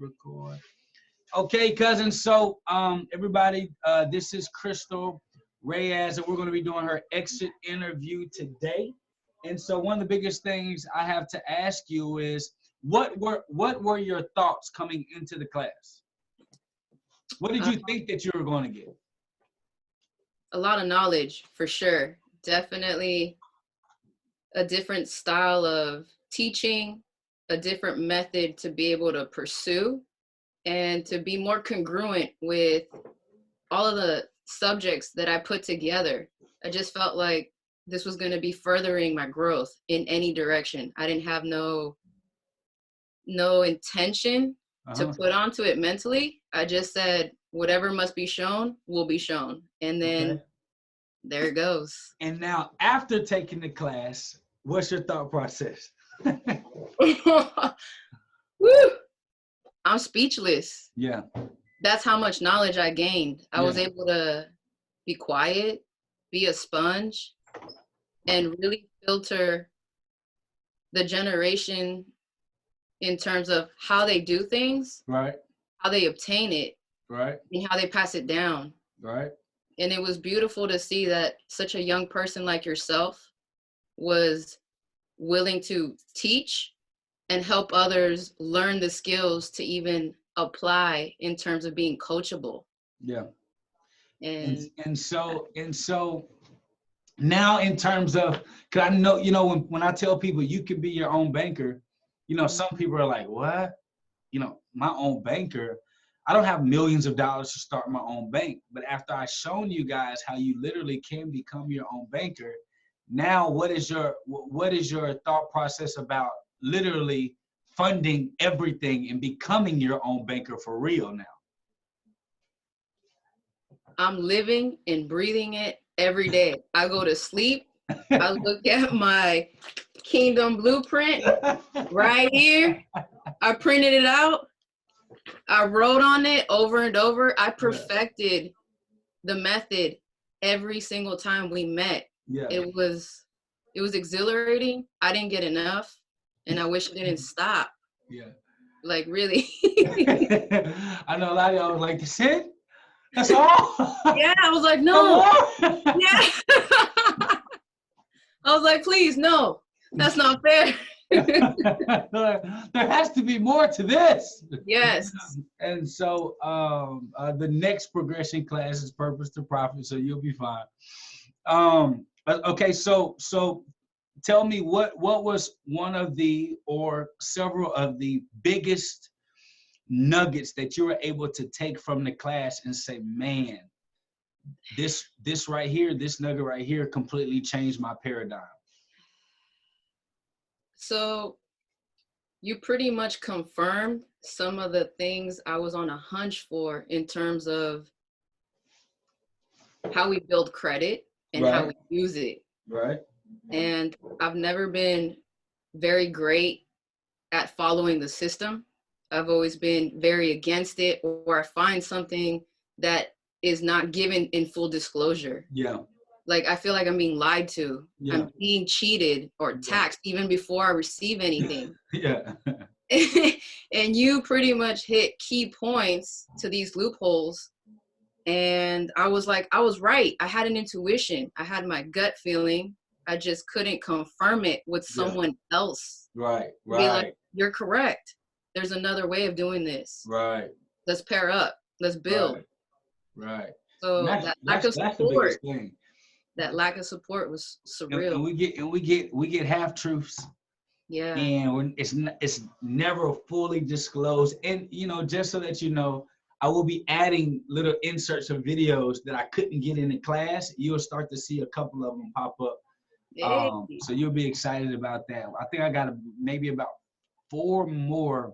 record. Okay, cousins. So, everybody, this is Krystal Reyes, and we're going to be doing her exit interview today. And so, one of the biggest things I have to ask you is, what were your thoughts coming into the class? What did you think that you were going to get? A lot of knowledge, for sure. Definitely a different style of teaching, a different method to be able to pursue, and to be more congruent with all of the subjects that I put together. I just felt like this was going to be furthering my growth in any direction. I didn't have no intention to put onto it mentally. I just said, whatever must be shown will be shown. And then there it goes. And now, after taking the class, what's your thought process? Woo! I'm speechless. Yeah. That's how much knowledge I gained. I was able to be quiet, be a sponge, and really filter the generation in terms of how they do things, right? How they obtain it, right? And how they pass it down, right? And it was beautiful to see that such a young person like yourself was willing to teach and help others learn the skills to even apply in terms of being coachable. Yeah. And so now, in terms of, because I know, when I tell people you can be your own banker, some people are like, what? My own banker? I don't have millions of dollars to start my own bank. But after I've shown you guys how you literally can become your own banker, now what is your thought process about literally funding everything and becoming your own banker for real now? I'm living and breathing it every day. I go to sleep. I look at my Kingdom Blueprint right here. I printed it out. I wrote on it over and over. I perfected the method every single time we met. Yeah. It was exhilarating. I didn't get enough, and I wish it didn't stop. Yeah. Like, really. I know a lot of y'all was like, that's it? That's all? Yeah, I was like, no. Yeah. I was like, please, no. That's not fair. There has to be more to this. Yes. And so the next progression class is Purpose to Profit, so you'll be fine. Okay, so tell me what was one of the or several of the biggest nuggets that you were able to take from the class and say, man, this right here, this nugget right here completely changed my paradigm? So you pretty much confirmed some of the things I was on a hunch for in terms of how we build credit and how we use it. Right. And I've never been very great at following the system. I've always been very against it, or I find something that is not given in full disclosure. Yeah. Like, I feel like I'm being lied to. Yeah. I'm being cheated or taxed even before I receive anything. Yeah. And you pretty much hit key points to these loopholes. And I was like, I was right. I had an intuition. I had my gut feeling. I just couldn't confirm it with someone else. Right. Be like, you're correct. There's another way of doing this. Right. Let's pair up. Let's build. Right. So that lack of support. That lack of support was surreal. And we get half truths. Yeah. And it's never fully disclosed. And just so that you know, I will be adding little inserts of videos that I couldn't get in the class. You'll start to see a couple of them pop up. Hey. So you'll be excited about that. I think I got maybe about 4 more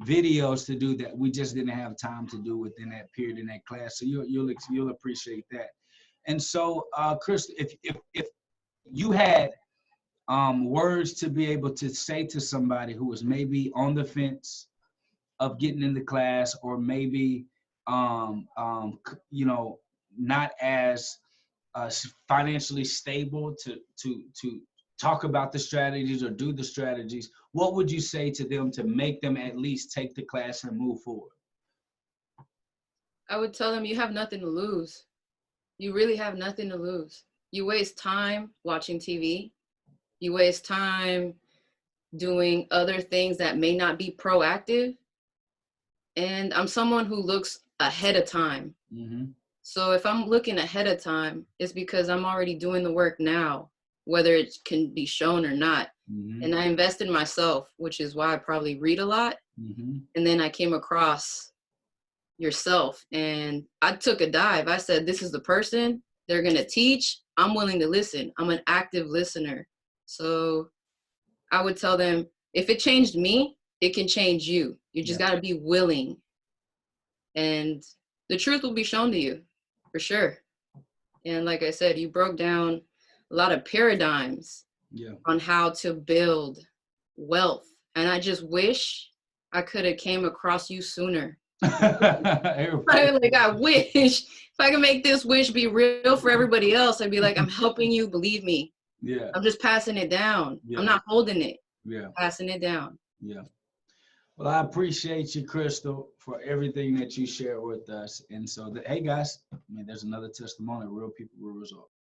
videos to do that we just didn't have time to do within that period in that class. So you'll appreciate that. And so, Krystal, if you had words to be able to say to somebody who was maybe on the fence of getting in the class, or maybe not as financially stable to talk about the strategies or do the strategies, what would you say to them to make them at least take the class and move forward? I would tell them you have nothing to lose. You really have nothing to lose. You waste time watching TV. You waste time doing other things that may not be proactive. And I'm someone who looks ahead of time. Mm-hmm. So if I'm looking ahead of time, it's because I'm already doing the work now, whether it can be shown or not. Mm-hmm. And I invest in myself, which is why I probably read a lot. Mm-hmm. And then I came across yourself and I took a dive. I said, this is the person they're going to teach. I'm willing to listen. I'm an active listener. So I would tell them, if it changed me, it can change you. You just got to be willing. And the truth will be shown to you, for sure. And like I said, you broke down a lot of paradigms on how to build wealth. And I just wish I could have came across you sooner. I wish if I could make this wish be real for everybody else, I'd be like, I'm helping you, believe me. Yeah. I'm just passing it down. Yeah. I'm not holding it. Yeah. Passing it down. Yeah. Well, I appreciate you, Krystal, for everything that you shared with us. And so, hey, guys, I mean, there's another testimony. Real people, real results.